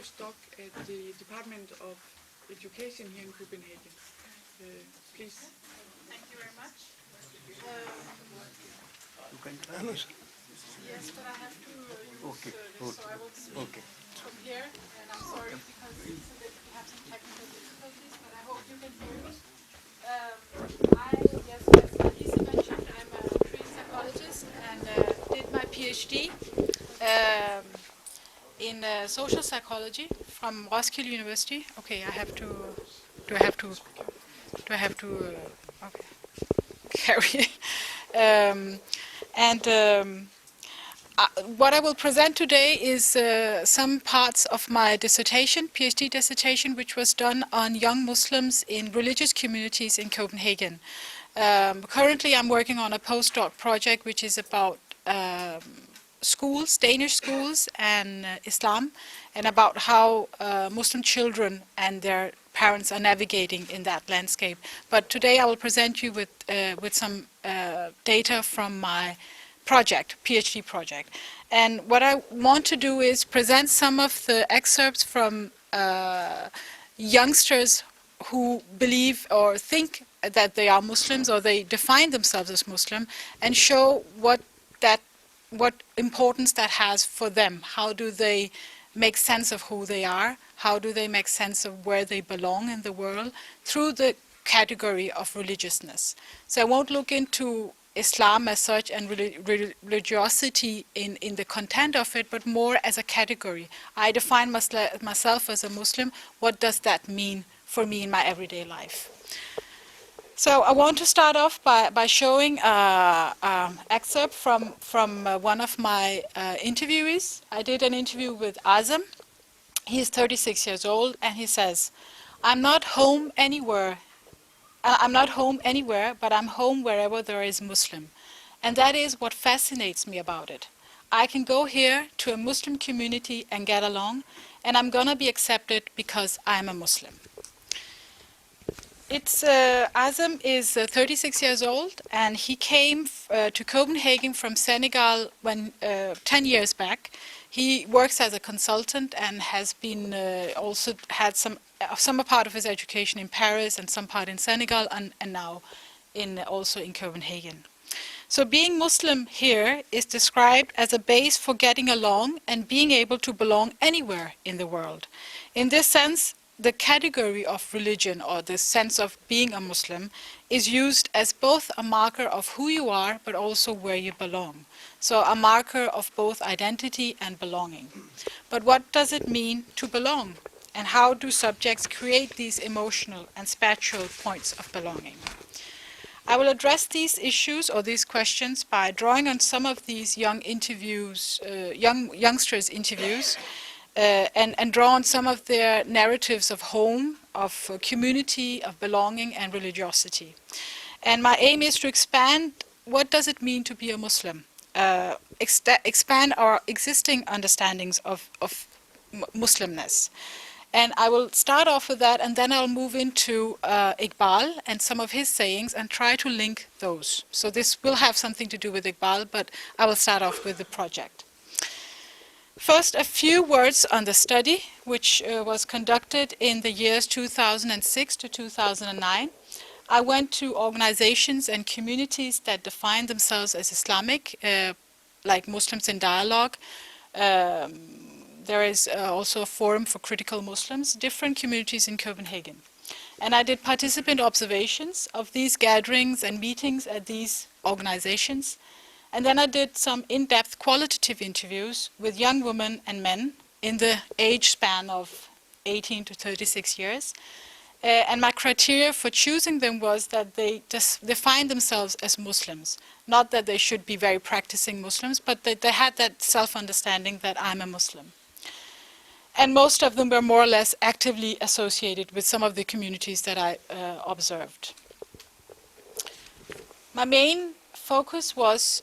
postdoc at the Department of Education here in Copenhagen. Please. Thank you very much. You can tell us. Yes, but I have to use Okay. this, so I will speak from here. And I'm sorry because we have some technical difficulties, but I hope you can hear me. Yes, as Lisa mentioned, I'm a trained psychologist and did my PhD in social psychology from Roskilde University. Okay, I have to. Do I have to? Okay. Carry. What I will present today is some parts of my dissertation, PhD dissertation, which was done on young Muslims in religious communities in Copenhagen. Currently, I'm working on a postdoc project which is about schools, Danish schools, and Islam, and about how Muslim children and their parents are navigating in that landscape. But today I will present you with some data from my project, PhD project. And what I want to do is present some of the excerpts from youngsters who believe or think that they are Muslims or they define themselves as Muslim, and show what importance that has for them. How do they make sense of who they are? How do they make sense of where they belong in the world through the category of religiousness? So I won't look into Islam as such and religiosity in the content of it, but more as a category. I define myself as a Muslim. What does that mean for me in my everyday life? So I want to start off by showing an excerpt from one of my interviewees. I did an interview with Azam. He is 36 years old, and he says, I'm not home anywhere, but I'm home wherever there is Muslim. And that is what fascinates me about it. I can go here to a Muslim community and get along, and I'm going to be accepted because I'm a Muslim. Azam is 36 years old, and he came to Copenhagen from Senegal 10 years back. He works as a consultant and has been also had some part of his education in Paris and some part in Senegal, and now also in Copenhagen. So being Muslim here is described as a base for getting along and being able to belong anywhere in the world. In this sense, the category of religion, or the sense of being a Muslim, is used as both a marker of who you are, but also where you belong. So a marker of both identity and belonging. But what does it mean to belong? And how do subjects create these emotional and spiritual points of belonging? I will address these issues or these questions by drawing on some of these youngsters' interviews, and draw on some of their narratives of home, of community, of belonging and religiosity. And my aim is to expand what does it mean to be a Muslim, expand our existing understandings of Muslimness. And I will start off with that, and then I'll move into Iqbal and some of his sayings and try to link those. So this will have something to do with Iqbal, but I will start off with the project. First, a few words on the study, which was conducted in the years 2006 to 2009. I went to organizations and communities that define themselves as Islamic, like Muslims in Dialogue. There is also a forum for critical Muslims, different communities in Copenhagen. And I did participant observations of these gatherings and meetings at these organizations. And then I did some in-depth qualitative interviews with young women and men in the age span of 18 to 36 years. And my criteria for choosing them was that they just define themselves as Muslims. Not that they should be very practicing Muslims, but that they had that self-understanding that I'm a Muslim. And most of them were more or less actively associated with some of the communities that I observed. My main focus was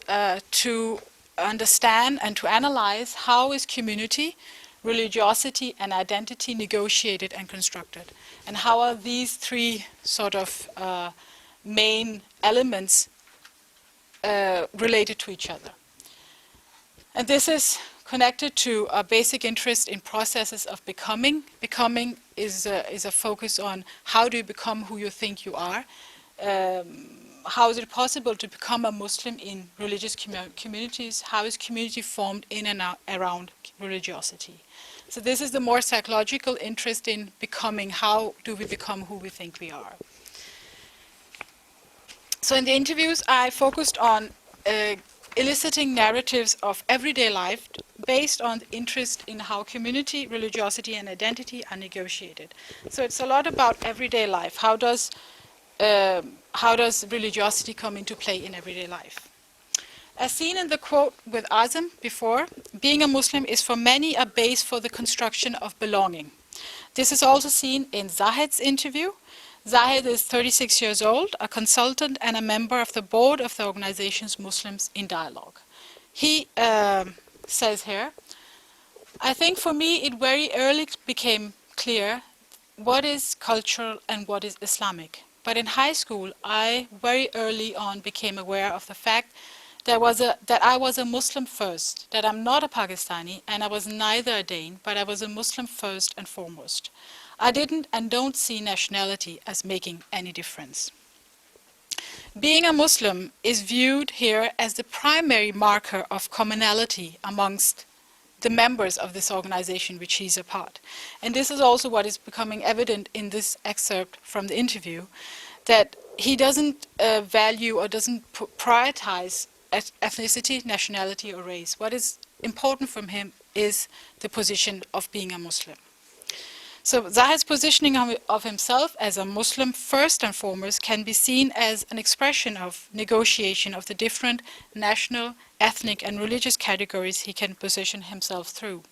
to understand and to analyze how is community, religiosity and identity negotiated and constructed, and how are these three sort of main elements related to each other. And this is connected to a basic interest in processes of becoming. Becoming is a focus on how do you become who you think you are. How is it possible to become a Muslim in religious communities? How is community formed in and around religiosity? So this is the more psychological interest in becoming. How do we become who we think we are? So in the interviews, I focused on eliciting narratives of everyday life based on interest in how community, religiosity, and identity are negotiated. So it's a lot about everyday life. How does religiosity come into play in everyday life? As seen in the quote with Azam before, being a Muslim is for many a base for the construction of belonging. This is also seen in Zahed's interview. Zahed is 36 years old, a consultant and a member of the board of the organization's Muslims in Dialogue. He says here, I think for me it very early became clear what is cultural and what is Islamic. But in high school, I very early on became aware of the fact that I was a Muslim first, that I'm not a Pakistani, and I was neither a Dane, but I was a Muslim first and foremost. I didn't and don't see nationality as making any difference. Being a Muslim is viewed here as the primary marker of commonality amongst the members of this organization which he's a part. And this is also what is becoming evident in this excerpt from the interview, that he doesn't value or doesn't prioritize ethnicity, nationality, or race. What is important from him is the position of being a Muslim. So Zahed's positioning of himself as a Muslim first and foremost can be seen as an expression of negotiation of the different national, ethnic, and religious categories he can position himself through.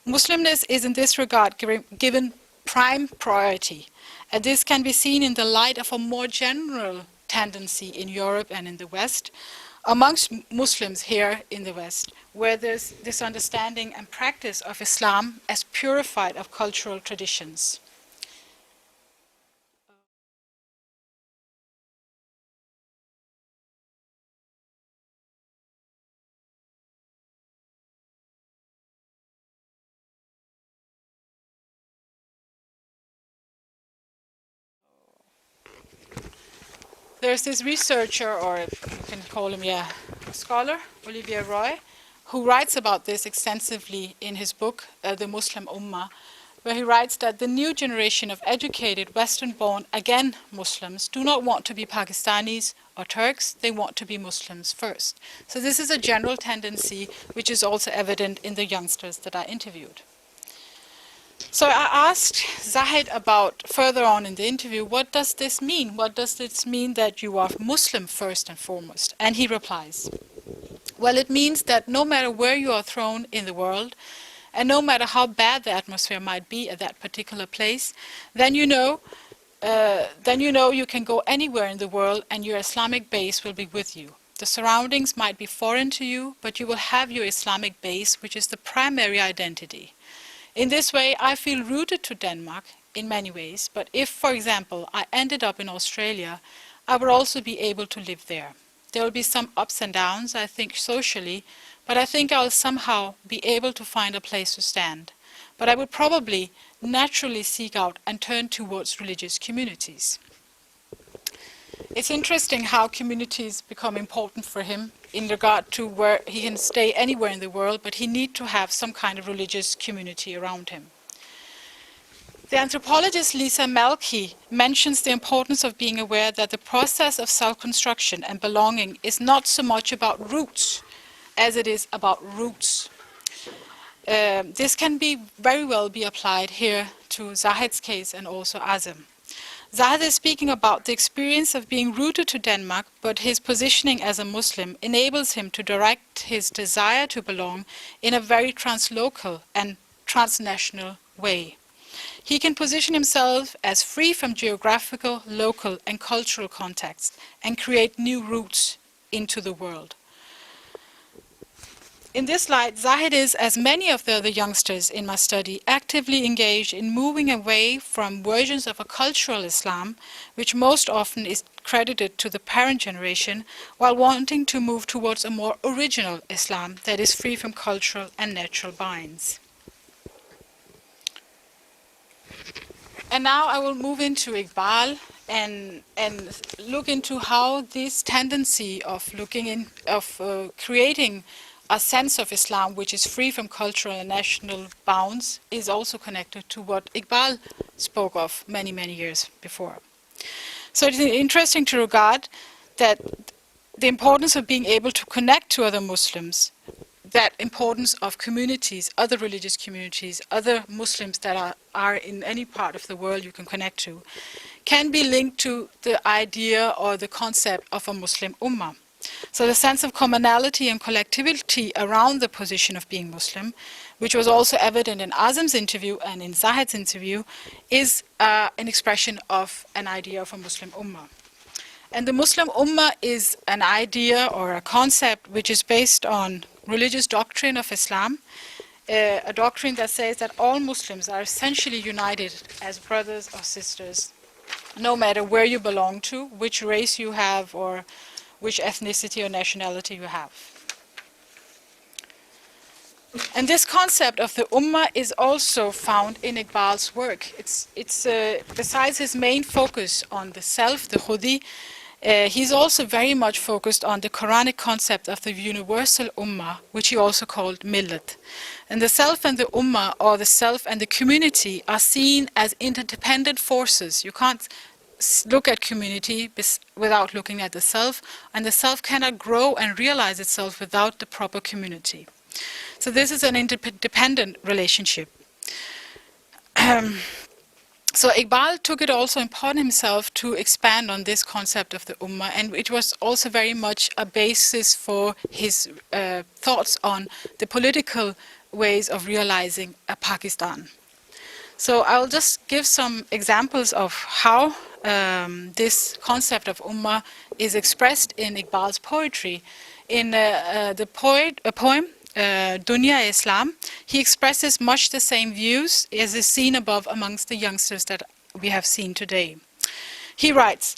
Muslimness is in this regard given prime priority, and this can be seen in the light of a more general tendency in Europe and in the West, amongst Muslims here in the West, where there's this understanding and practice of Islam as purified of cultural traditions. There's this researcher, or you can call him, a scholar, Olivier Roy, who writes about this extensively in his book, The Muslim Ummah, where he writes that the new generation of educated, Western-born, again Muslims, do not want to be Pakistanis or Turks, they want to be Muslims first. So this is a general tendency which is also evident in the youngsters that I interviewed. So I asked Zahed about, further on in the interview, what does this mean? What does this mean that you are Muslim first and foremost? And he replies, well, it means that no matter where you are thrown in the world, and no matter how bad the atmosphere might be at that particular place, then you know you can go anywhere in the world and your Islamic base will be with you. The surroundings might be foreign to you, but you will have your Islamic base, which is the primary identity. In this way, I feel rooted to Denmark in many ways, but if, for example, I ended up in Australia, I would also be able to live there. There will be some ups and downs, I think, socially, but I think I'll somehow be able to find a place to stand. But I would probably naturally seek out and turn towards religious communities. It's interesting how communities become important for him in regard to where he can stay anywhere in the world, but he needs to have some kind of religious community around him. The anthropologist Lisa Malky mentions the importance of being aware that the process of self-construction and belonging is not so much about roots as it is about roots. This can very well be applied here to Zahed's case and also Azam. Zahed is speaking about the experience of being rooted to Denmark, but his positioning as a Muslim enables him to direct his desire to belong in a very translocal and transnational way. He can position himself as free from geographical, local, and cultural contexts and create new roots into the world. in this light, Zahid is, as many of the other youngsters in my study, actively engaged in moving away from versions of a cultural Islam, which most often is credited to the parent generation, while wanting to move towards a more original Islam that is free from cultural and natural binds. And now I will move into Iqbal and look into how this tendency of creating a sense of Islam which is free from cultural and national bounds is also connected to what Iqbal spoke of many, many years before. So it is interesting to regard that the importance of being able to connect to other Muslims, that importance of communities, other religious communities, other Muslims that are in any part of the world you can connect to, can be linked to the idea or the concept of a Muslim ummah. So the sense of commonality and collectivity around the position of being Muslim, which was also evident in Azam's interview and in Zahid's interview, is an expression of an idea of a Muslim ummah. And the Muslim ummah is an idea or a concept which is based on religious doctrine of Islam, a doctrine that says that all Muslims are essentially united as brothers or sisters, no matter where you belong to, which race you have, or which ethnicity or nationality you have. And this concept of the Ummah is also found in Iqbal's work. It's besides his main focus on the self, the khudi, he's also very much focused on the Quranic concept of the universal Ummah, which he also called millat. And the self and the Ummah, or the self and the community, are seen as interdependent forces. You can't look at community without looking at the self, and the self cannot grow and realize itself without the proper community. So this is an interdependent relationship. So Iqbal took it also upon himself to expand on this concept of the Ummah, and it was also very much a basis for his thoughts on the political ways of realizing a Pakistan. So I'll just give some examples of how this concept of Ummah is expressed in Iqbal's poetry. In the poem, Dunya Islam, he expresses much the same views as is seen above amongst the youngsters that we have seen today. He writes,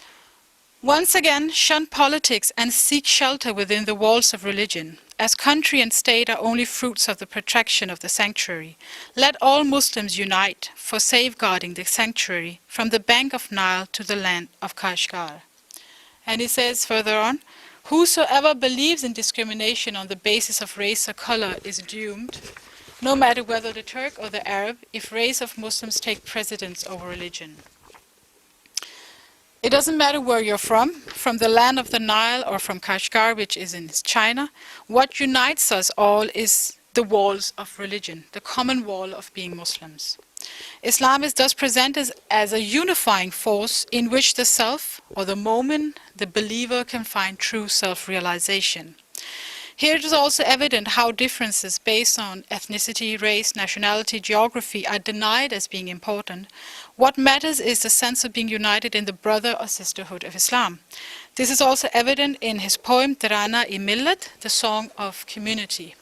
"Once again, shun politics and seek shelter within the walls of religion. As country and state are only fruits of the protection of the sanctuary, let all Muslims unite for safeguarding the sanctuary from the bank of Nile to the land of Kashgar." And he says further on, "Whosoever believes in discrimination on the basis of race or color is doomed, no matter whether the Turk or the Arab, if race of Muslims take precedence over religion." It doesn't matter where you're from the land of the Nile or from Kashgar, which is in China. What unites us all is the walls of religion, the common wall of being Muslims. Islam is thus presented as a unifying force in which the self, or the moment, the believer can find true self-realization. Here it is also evident how differences based on ethnicity, race, nationality, geography are denied as being important. What matters is the sense of being united in the brother or sisterhood of Islam. This is also evident in his poem Tarana-i Millat, the Song of Community,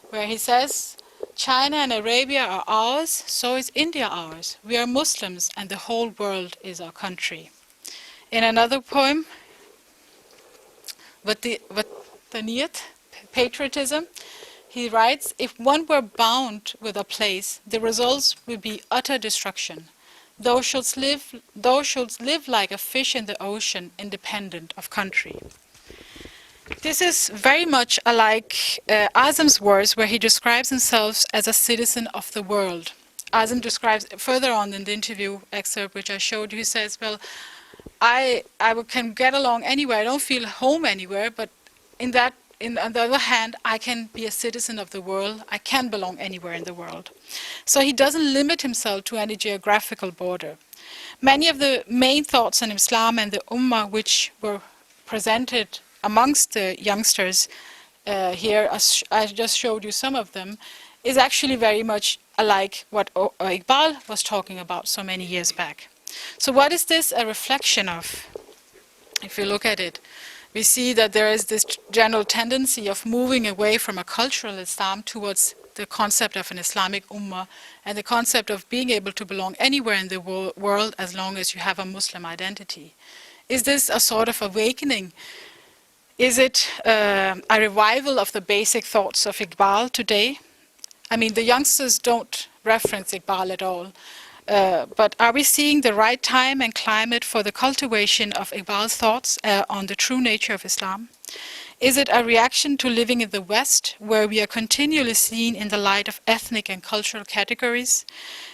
where he says, "China and Arabia are ours, so is India ours. We are Muslims and the whole world is our country." In another poem, Wataniyat, patriotism, he writes, "If one were bound with a place, the results would be utter destruction. Thou shouldst live like a fish in the ocean, independent of country." This is very much alike Azam's words, where he describes himself as a citizen of the world. Azam describes further on in the interview excerpt which I showed you, he says, "Well, I can get along anywhere. I don't feel home anywhere, but on the other hand, I can be a citizen of the world. I can belong anywhere in the world." So he doesn't limit himself to any geographical border. Many of the main thoughts on Islam and the Ummah which were presented amongst the youngsters here, as I just showed you some of them, is actually very much alike what Iqbal was talking about so many years back. So what is this a reflection of? If you look at it, we see that there is this general tendency of moving away from a cultural Islam towards the concept of an Islamic ummah and the concept of being able to belong anywhere in the world as long as you have a Muslim identity. Is this a sort of awakening? Is it a revival of the basic thoughts of Iqbal today? I mean, the youngsters don't reference Iqbal at all, but are we seeing the right time and climate for the cultivation of Iqbal's thoughts on the true nature of Islam? Is it a reaction to living in the West, where we are continually seen in the light of ethnic and cultural categories?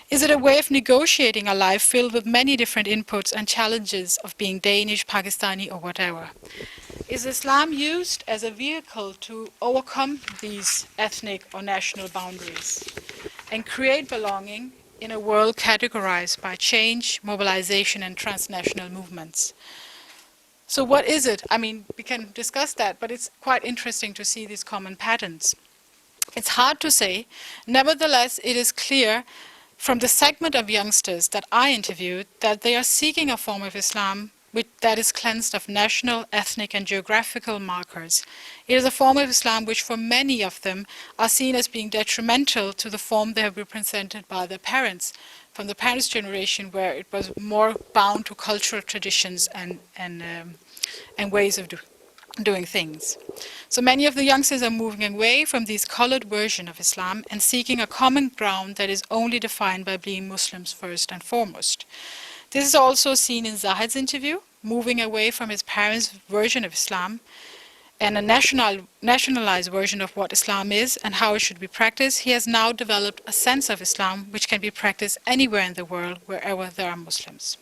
Is it a way of negotiating a life filled with many different inputs and challenges of being Danish, Pakistani, or whatever? Is Islam used as a vehicle to overcome these ethnic or national boundaries and create belonging in a world categorized by change, mobilization, and transnational movements? So what is it? I mean, we can discuss that, but it's quite interesting to see these common patterns. It's hard to say. Nevertheless, it is clear from the segment of youngsters that I interviewed that they are seeking a form of Islam that is cleansed of national, ethnic, and geographical markers. It is a form of Islam which for many of them are seen as being detrimental to the form they have been presented by their parents, from the parents' generation where it was more bound to cultural traditions and ways of doing things. So many of the youngsters are moving away from this colored version of Islam and seeking a common ground that is only defined by being Muslims first and foremost. This is also seen in Zahid's interview, moving away from his parents' version of Islam and a nationalized version of what Islam is and how it should be practiced. He has now developed a sense of Islam which can be practiced anywhere in the world, wherever there are Muslims.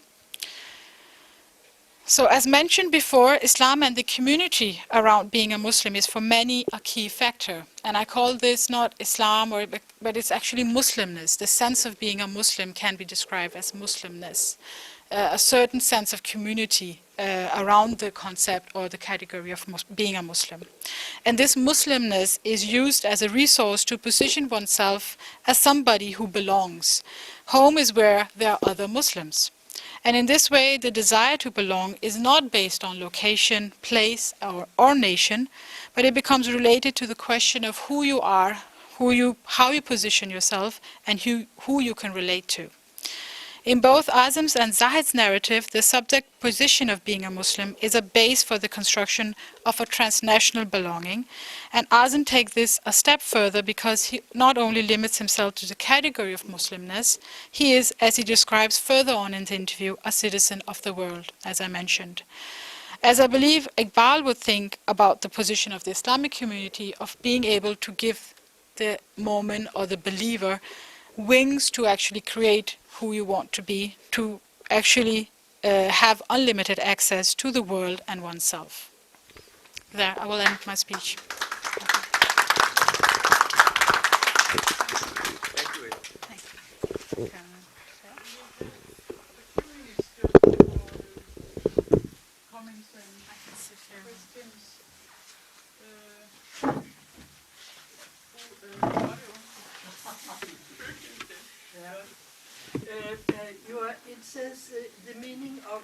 So as mentioned before, Islam and the community around being a Muslim is for many a key factor. And I call this not Islam, but it's actually Muslimness. The sense of being a Muslim can be described as Muslimness. A certain sense of community around the concept or the category of being a Muslim. And this Muslimness is used as a resource to position oneself as somebody who belongs. Home is where there are other Muslims. And in this way, the desire to belong is not based on location, place, or nation, but it becomes related to the question of who you are, how you position yourself, and who you can relate to. In both Azim's and Zahid's narrative, the subject position of being a Muslim is a base for the construction of a transnational belonging, and Azim takes this a step further because he not only limits himself to the category of Muslimness, he is, as he describes further on in the interview, a citizen of the world, as I mentioned. As I believe Iqbal would think about the position of the Islamic community of being able to give the mu'min or the believer wings to actually create who you want to be, to actually have unlimited access to the world and oneself. There, I will end my speech. Thank you. Thank you. Comments and questions. It says the meaning of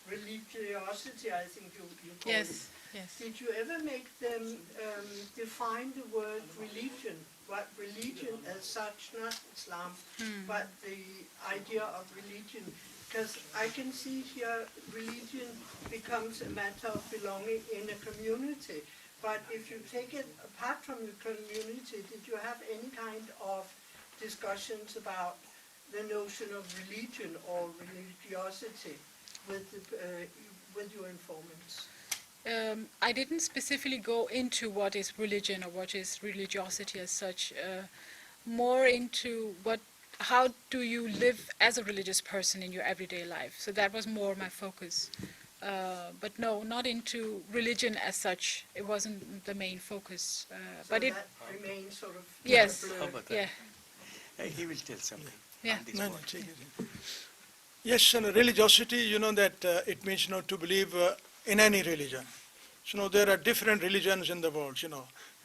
religiosity, I think you call it. Yes, yes. Did you ever make them define the word religion? What religion as such, not Islam, but the idea of religion? Because I can see here religion becomes a matter of belonging in a community. But if you take it apart from the community, did you have any kind of discussions about the notion of religion or religiosity with your informants? I didn't specifically go into what is religion or what is religiosity as such, more into how do you live as a religious person in your everyday life. So that was more my focus. But no, not into religion as such. It wasn't the main focus. So but it that remains sort of yes, blurred. yeah, He will tell something. yeah. On this No, point. take it. Yes, religiosity, that it means, to believe in any religion. So, there are different religions in the world,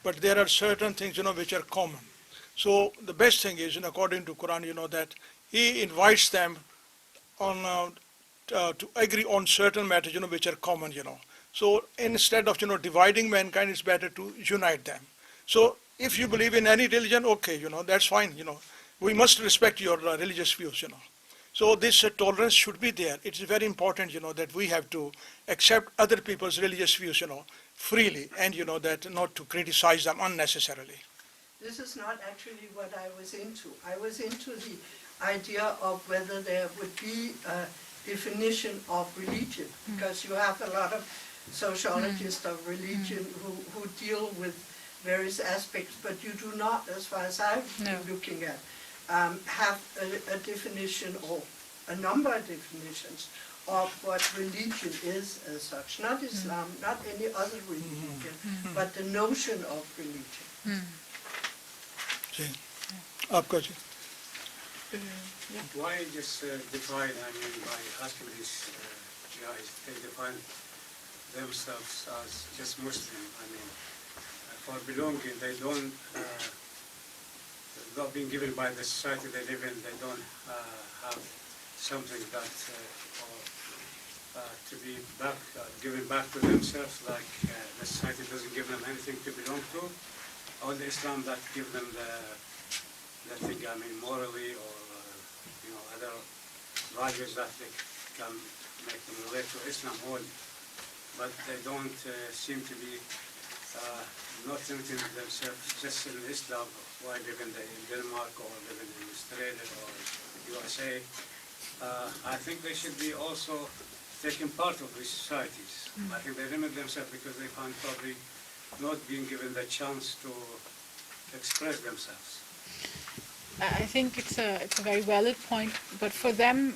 but there are certain things, which are common. So, the best thing is, according to Quran, that he invites them on to agree on certain matters, which are common, So instead of, dividing mankind, it's better to unite them. So if you believe in any religion, okay, that's fine, We must respect your religious views, So this tolerance should be there. It's very important, that we have to accept other people's religious views, freely, and, that not to criticize them unnecessarily. This is not actually what I was into. I was into the idea of whether there would be a definition of religion, because you have a lot of sociologists of religion who deal with various aspects, but you do not, as far as I've been looking at, have a definition or a number of definitions of what religion is as such. Not Islam, not any other religion, but the notion of religion. आपका जी Why just define, by asking these guys, they define themselves as just Muslim. For belonging, they don't, not being given by the society they live in, they don't have something that, to be given back to themselves, like the society doesn't give them anything to belong to, or the Islam that give them the thing, morally or, other values that they can make them relate to Islam only. But they don't seem to be not limiting themselves just in Islam while living in Denmark or living in Australia or USA. I think they should be also taking part of these societies. I think they limit themselves because they find probably not being given the chance to express themselves. I think it's a very valid point, but for them,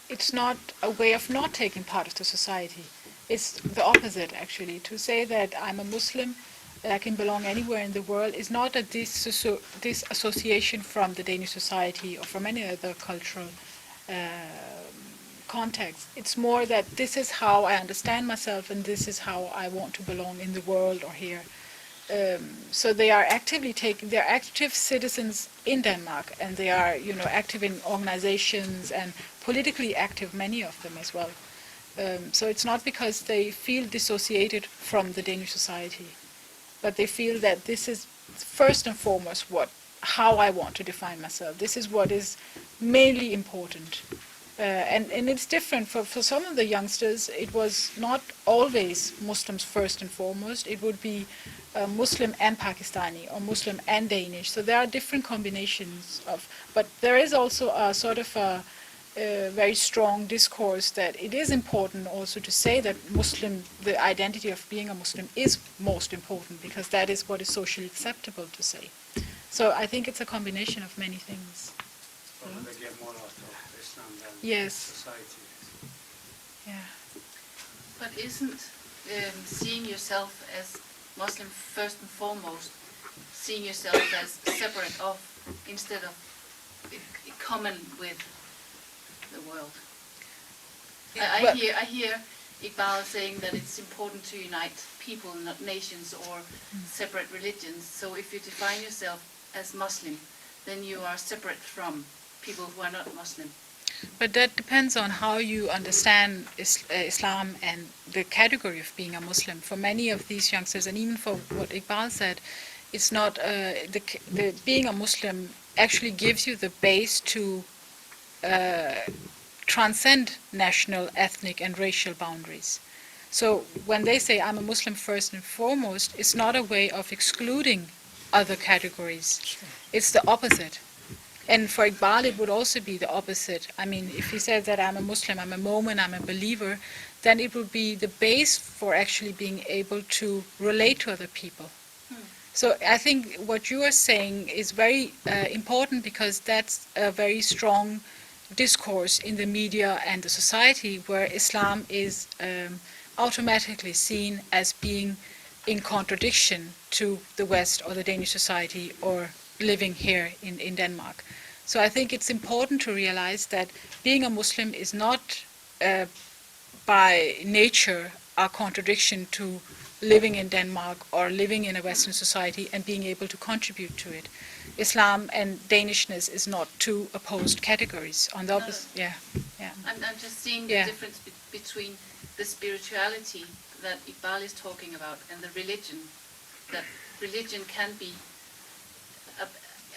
it's not a way of not taking part of the society. It's the opposite, actually. To say that I'm a Muslim, that I can belong anywhere in the world, is not a disassociation from the Danish society or from any other cultural context. It's more that this is how I understand myself and this is how I want to belong in the world or here. So they are they're active citizens in Denmark, and they are, active in organizations and politically active, many of them as well. So it's not because they feel dissociated from the Danish society, but they feel that this is first and foremost how I want to define myself. This is what is mainly important. And it's different. For some of the youngsters, it was not always Muslims first and foremost. It would be Muslim and Pakistani, or Muslim and Danish. So there are different combinations but there is also a sort of a very strong discourse that it is important also to say that the identity of being a Muslim is most important, because that is what is socially acceptable to say. So I think it's a combination of many things. Probably they get more out of Islam than Yes. society. Yeah. But isn't seeing yourself as Muslim first and foremost, seeing yourself as separate of, instead of common with the world? I hear Iqbal saying that it's important to unite people, not nations or separate religions. So if you define yourself as Muslim, then you are separate from people who are not Muslim. But that depends on how you understand Islam and the category of being a Muslim. For many of these youngsters, and even for what Iqbal said, it's not the being a Muslim actually gives you the base to transcend national, ethnic, and racial boundaries. So when they say I'm a Muslim first and foremost, it's not a way of excluding other categories. It's the opposite. And for Iqbal, it would also be the opposite. I mean, if he says that I'm a Muslim, I'm a Mu'min, I'm a believer, then it would be the base for actually being able to relate to other people. So I think what you are saying is very important, because that's a very strong discourse in the media and the society, where Islam is automatically seen as being in contradiction to the West or the Danish society or living here in Denmark. So I think it's important to realize that being a Muslim is not by nature a contradiction to living in Denmark or living in a Western society and being able to contribute to it. Islam and Danishness is not two opposed categories. On the opposite, I'm just seeing the difference between the spirituality that Iqbal is talking about and the religion, that religion can be a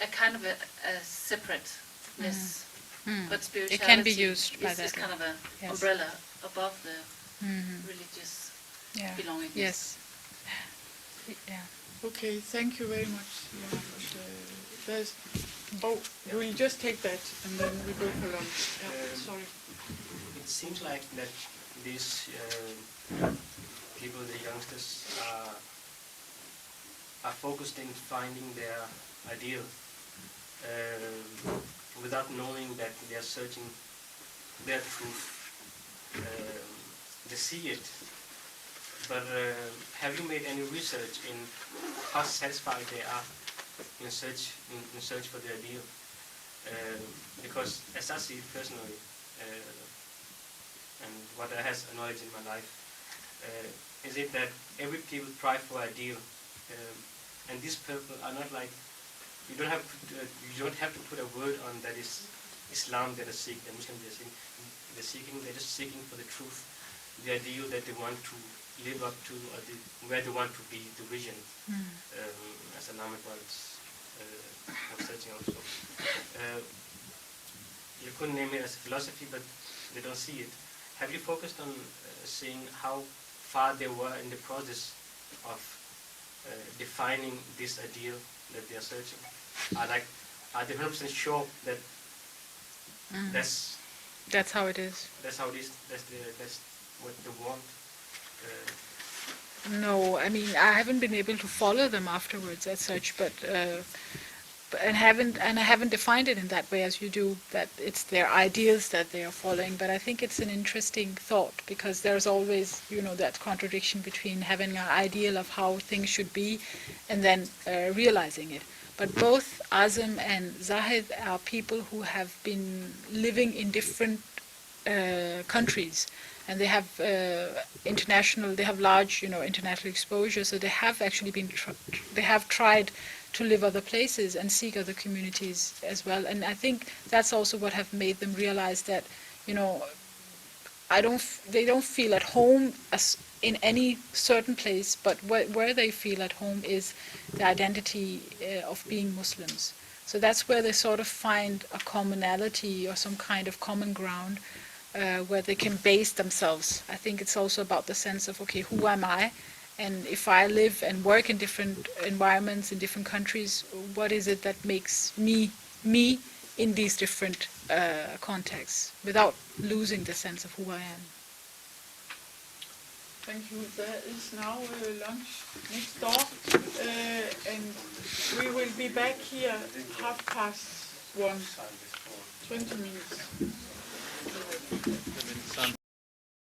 kind of a separateness, but spirituality It can be used by is that. kind of an Yes. umbrella above the religious Yeah. belonging. Yes. Yeah. Okay, thank you very much. Yeah, there's, we'll just take that and then we go for lunch. Yeah, sorry. It seems like that these people, the youngsters, are focused in finding their ideal without knowing that they are searching their truth. They see it, but have you made any research in how satisfied they are in search for the ideal? Because as I see it personally, and what I has knowledge in my life, is it that every people try for ideal, and these people are not like, you don't have to put a word on that is Islam that is seeking, and Muslim they're just seeking for the truth, the ideal that they want to live up to, or where they want to be, the vision, as Allama Iqbal was searching also. You couldn't name it as a philosophy, but they don't see it. Have you focused on seeing how far they were in the process of defining this ideal that they are searching? Are they 100% sure that That's how it is. that's how it is? That's what they want? No, I mean, I haven't been able to follow them afterwards as such, but I haven't defined it in that way as you do, that it's their ideas that they are following. But I think it's an interesting thought, because there's always, that contradiction between having an ideal of how things should be and then realizing it. But both Azam and Zahid are people who have been living in different countries, and they have large, international exposure. So they have actually they have tried to live other places and seek other communities as well. And I think that's also what have made them realize that, they don't feel at home as in any certain place, but where they feel at home is the identity of being Muslims. So that's where they sort of find a commonality or some kind of common ground where they can base themselves. I think it's also about the sense of, okay, who am I? And if I live and work in different environments, in different countries, what is it that makes me in these different contexts, without losing the sense of who I am? Thank you. There is now lunch next door, and we will be back here 1:30. 20 minutes.